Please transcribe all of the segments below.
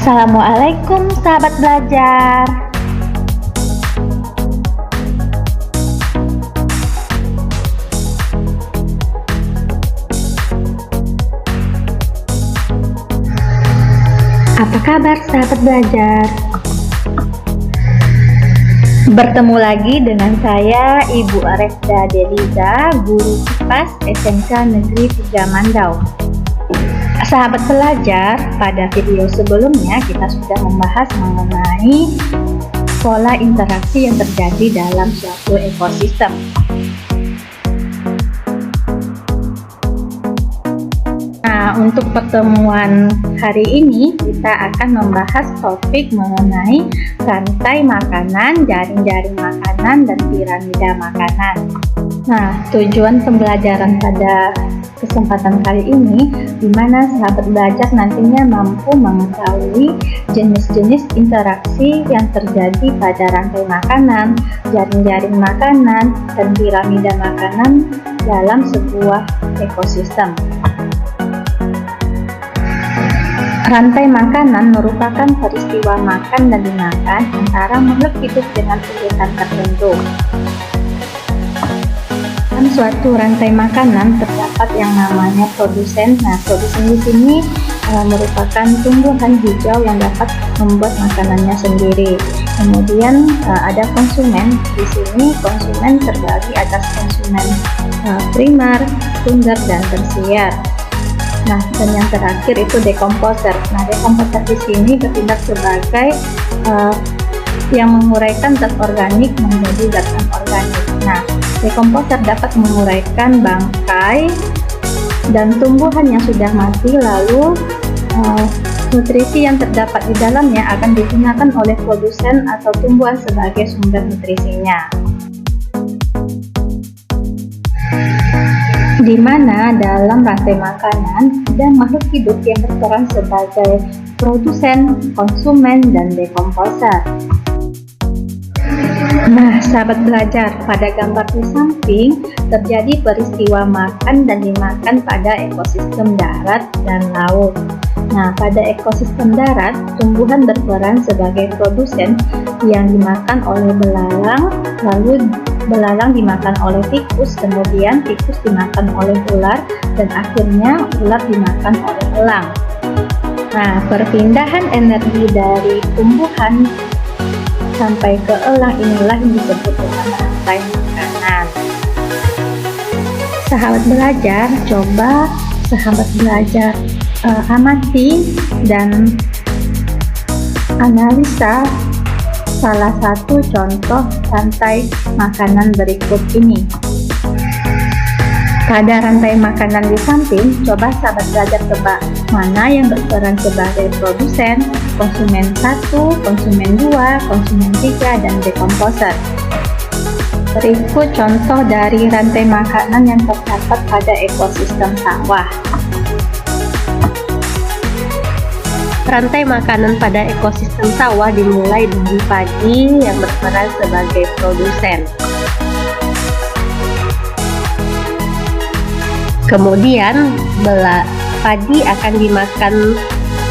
Assalamualaikum sahabat belajar. Apa kabar sahabat belajar? Bertemu lagi dengan saya Ibu Aresda Deliza, guru IPAS SMK Negeri 3 Mandau. Sahabat belajar, pada video sebelumnya kita sudah membahas mengenai pola interaksi yang terjadi dalam suatu ekosistem. Nah, untuk pertemuan hari ini kita akan membahas topik mengenai rantai makanan, jaring-jaring makanan, dan piramida makanan. Nah, tujuan pembelajaran pada kesempatan kali ini di mana sahabat belajar nantinya mampu mengetahui jenis-jenis interaksi yang terjadi pada rantai makanan, jaring-jaring makanan, dan piramida makanan dalam sebuah ekosistem. Rantai makanan merupakan peristiwa makan dan dimakan antara makhluk hidup dengan urutan tertentu. Dalam suatu rantai makanan terdapat yang namanya produsen. Nah, produsen di sini merupakan tumbuhan hijau yang dapat membuat makanannya sendiri. Kemudian ada konsumen. Di sini konsumen terbagi atas konsumen primer, sekunder, dan tersier. Nah, dan yang terakhir itu dekomposer. Nah, dekomposer di sini bertindak sebagai yang menguraikan zat organik menjadi zat anorganik. Nah, dekomposer dapat menguraikan bangkai dan tumbuhan yang sudah mati, lalu nutrisi yang terdapat di dalamnya akan digunakan oleh produsen atau tumbuhan sebagai sumber nutrisinya. Di mana dalam rantai makanan ada makhluk hidup yang berperan sebagai produsen, konsumen, dan dekomposer. Nah, sahabat belajar, pada gambar di samping terjadi peristiwa makan dan dimakan pada ekosistem darat dan laut. Nah, pada ekosistem darat, tumbuhan berperan sebagai produsen yang dimakan oleh belalang, lalu belalang dimakan oleh tikus, kemudian tikus dimakan oleh ular, dan akhirnya ular dimakan oleh elang. Nah, perpindahan energi dari tumbuhan sampai ke elang inilah yang disebut dengan rantai makanan. Sahabat belajar, coba sahabat belajar amati dan analisa salah satu contoh rantai makanan berikut ini. Pada rantai makanan di samping, coba sahabat belajar tebak mana yang berperan sebagai produsen, konsumen 1, konsumen 2, konsumen 3, dan dekomposer. Berikut contoh dari rantai makanan yang terdapat pada ekosistem sawah. Rantai makanan pada ekosistem sawah dimulai dari padi yang berperan sebagai produsen. Kemudian padi akan dimakan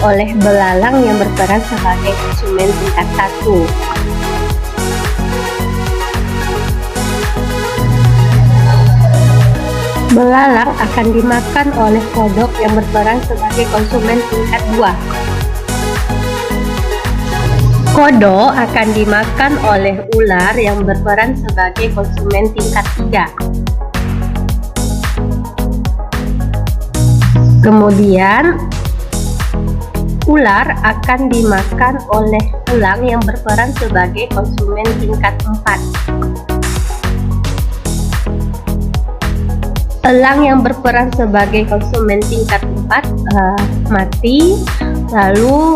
oleh belalang yang berperan sebagai konsumen tingkat 1. Belalang akan dimakan oleh kodok yang berperan sebagai konsumen tingkat 2. Kodok akan dimakan oleh ular yang berperan sebagai konsumen tingkat 3. Kemudian ular akan dimakan oleh elang yang berperan sebagai konsumen tingkat 4. Elang yang berperan sebagai konsumen tingkat 4 mati, lalu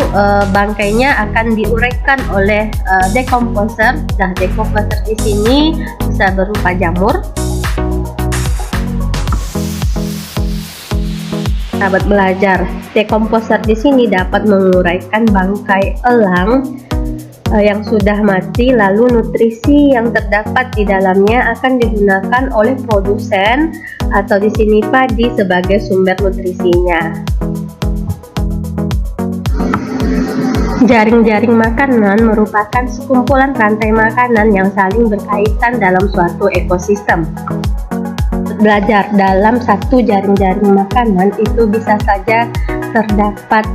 bangkainya akan diuraikan oleh dekomposer. Nah, dekomposer di sini bisa berupa jamur. Sahabat belajar, dekomposer di sini dapat menguraikan bangkai elang yang sudah mati, lalu nutrisi yang terdapat di dalamnya akan digunakan oleh produsen atau di sini padi sebagai sumber nutrisinya. Jaring-jaring makanan merupakan sekumpulan rantai makanan yang saling berkaitan dalam suatu ekosistem. Belajar dalam satu jaring-jaring makanan itu bisa saja terdapat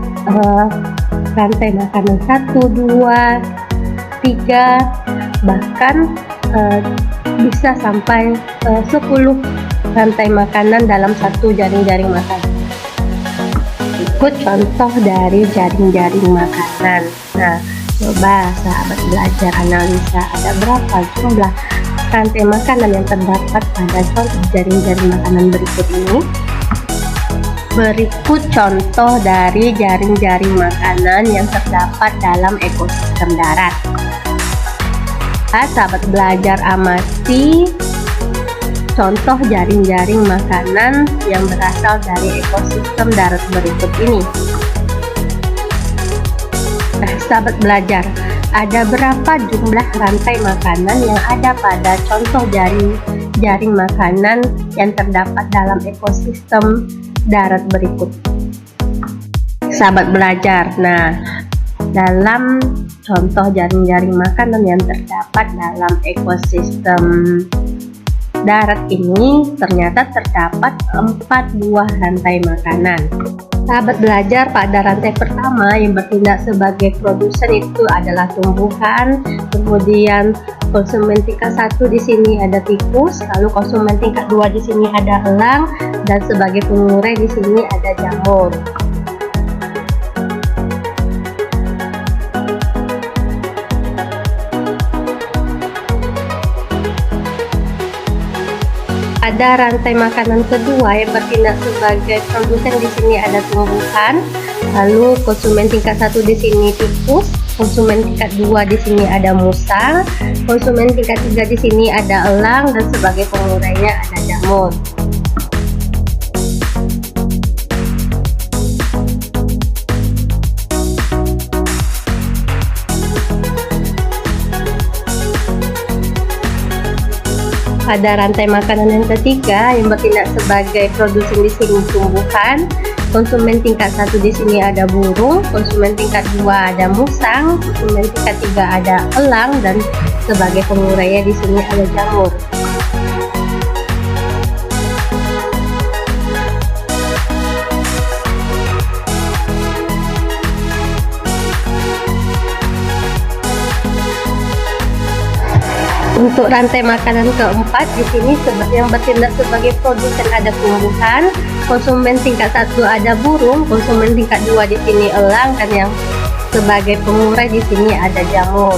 rantai makanan 1, 2, 3, bahkan bisa sampai 10 rantai makanan dalam satu jaring-jaring makanan. Ikut contoh dari jaring-jaring makanan. Nah, coba sahabat belajar analisa ada berapa jumlah rantai makanan yang terdapat pada contoh jaring-jaring makanan berikut ini. Berikut contoh dari jaring-jaring makanan yang terdapat dalam ekosistem darat. Sahabat belajar amati contoh jaring-jaring makanan yang berasal dari ekosistem darat berikut ini. Nah, sahabat belajar, ada berapa jumlah rantai makanan yang ada pada contoh jaring makanan yang terdapat dalam ekosistem darat berikut? Sahabat belajar, nah, dalam contoh jaring-jaring makanan yang terdapat dalam ekosistem darat ini ternyata terdapat 4 buah rantai makanan. Sahabat belajar, pada rantai pertama yang bertindak sebagai produsen itu adalah tumbuhan, kemudian konsumen tingkat 1 di sini ada tikus, lalu konsumen tingkat 2 di sini ada elang, dan sebagai pengurai di sini ada jamur. Pada rantai makanan kedua yang bertindak sebagai produsen di sini ada tumbuhan, lalu konsumen tingkat 1 di sini tikus, konsumen tingkat 2 di sini ada musang, konsumen tingkat 3 di sini ada elang, dan sebagai pengurainya ada jamur. Pada rantai makanan yang ketiga yang bertindak sebagai produsen di sini tumbuhan, konsumen tingkat 1 di sini ada burung, konsumen tingkat 2 ada musang, konsumen tingkat 3 ada elang, dan sebagai pengurainya di sini ada jamur. Untuk rantai makanan keempat di sini yang bertindak sebagai produsen ada tumbuhan, konsumen tingkat 1 ada burung, konsumen tingkat 2 di sini elang, dan yang sebagai pengurai di sini ada jamur.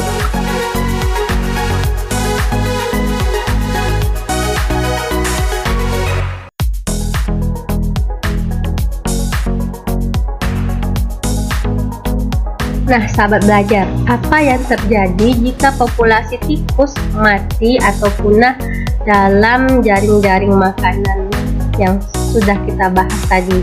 Nah, sahabat belajar, apa yang terjadi jika populasi tikus mati atau punah dalam jaring-jaring makanan yang sudah kita bahas tadi?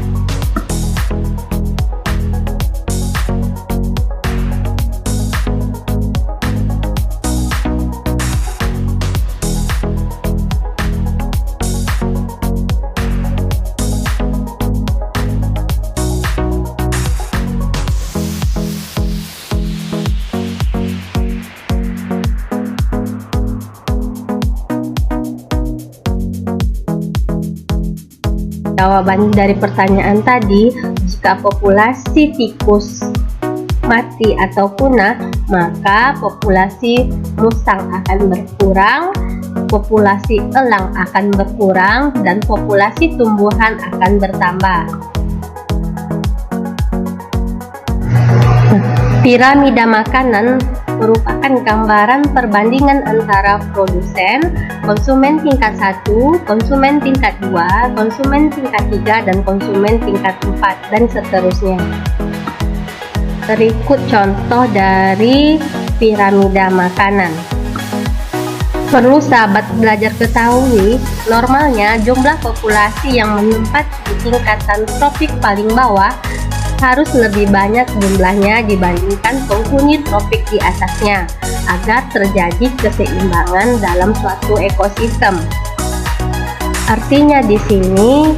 Jawaban dari pertanyaan tadi, jika populasi tikus mati atau punah, maka populasi musang akan berkurang, populasi elang akan berkurang, dan populasi tumbuhan akan bertambah. Piramida makanan merupakan gambaran perbandingan antara produsen, konsumen tingkat 1, konsumen tingkat 2, konsumen tingkat 3, dan konsumen tingkat 4, dan seterusnya. Berikut contoh dari piramida makanan. Perlu sahabat belajar ketahui, normalnya jumlah populasi yang menempati tingkatan tropik paling bawah harus lebih banyak jumlahnya dibandingkan penghuni tropik di atasnya agar terjadi keseimbangan dalam suatu ekosistem. Artinya di sini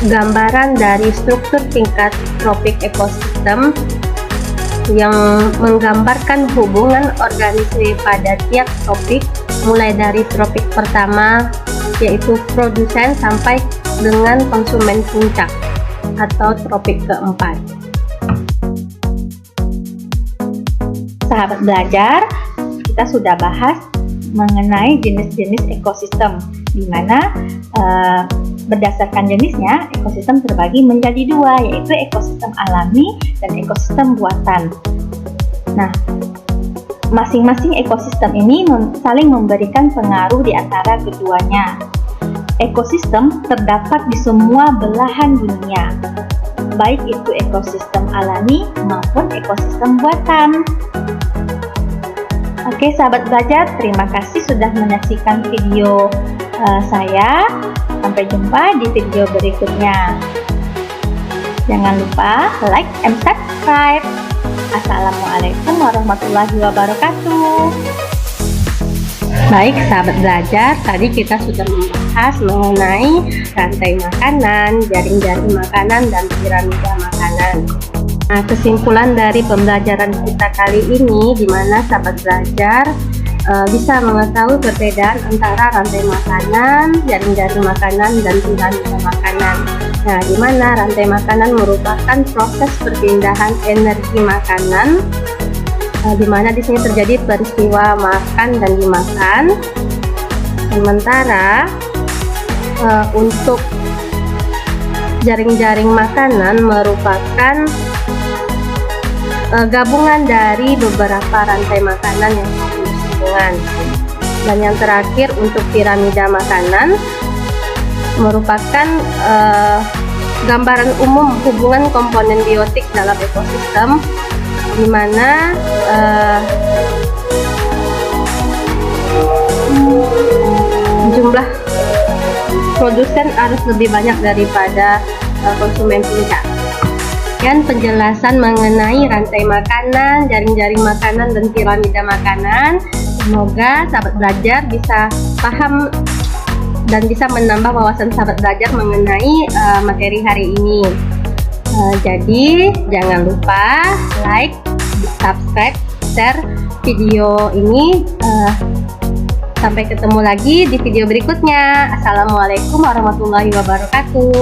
gambaran dari struktur tingkat tropik ekosistem yang menggambarkan hubungan organisme pada tiap tropik, mulai dari tropik pertama yaitu produsen sampai dengan konsumen puncak atau tropik keempat. Sahabat belajar, kita sudah bahas mengenai jenis-jenis ekosistem, di mana berdasarkan jenisnya ekosistem terbagi menjadi dua, yaitu ekosistem alami dan ekosistem buatan. Nah, masing-masing ekosistem ini saling memberikan pengaruh di antara keduanya. Ekosistem terdapat di semua belahan dunia, baik itu ekosistem alami maupun ekosistem buatan. Oke sahabat belajar, terima kasih sudah menyaksikan video saya. Sampai jumpa di video berikutnya. Jangan lupa like and subscribe. Assalamualaikum warahmatullahi wabarakatuh. Baik sahabat belajar, tadi kita sudah membahas mengenai rantai makanan, jaring-jaring makanan, dan piramida makanan. Nah, kesimpulan dari pembelajaran kita kali ini, di mana sahabat belajar bisa mengetahui perbedaan antara rantai makanan, jaring-jaring makanan, dan piramida makanan. Nah, di mana rantai makanan merupakan proses perpindahan energi makanan, di mana di sini terjadi peristiwa makan dan dimakan. Sementara untuk jaring-jaring makanan merupakan gabungan dari beberapa rantai makanan yang saling bersinggungan. Dan yang terakhir untuk piramida makanan merupakan gambaran umum hubungan komponen biotik dalam ekosistem, di mana jumlah produsen harus lebih banyak daripada konsumen puncak. Dan penjelasan mengenai rantai makanan, jaring-jaring makanan, dan piramida makanan, semoga sahabat belajar bisa paham dan bisa menambah wawasan sahabat belajar mengenai materi hari ini. Jadi jangan lupa like, subscribe, share video ini. Sampai ketemu lagi di video berikutnya. Assalamualaikum warahmatullahi wabarakatuh.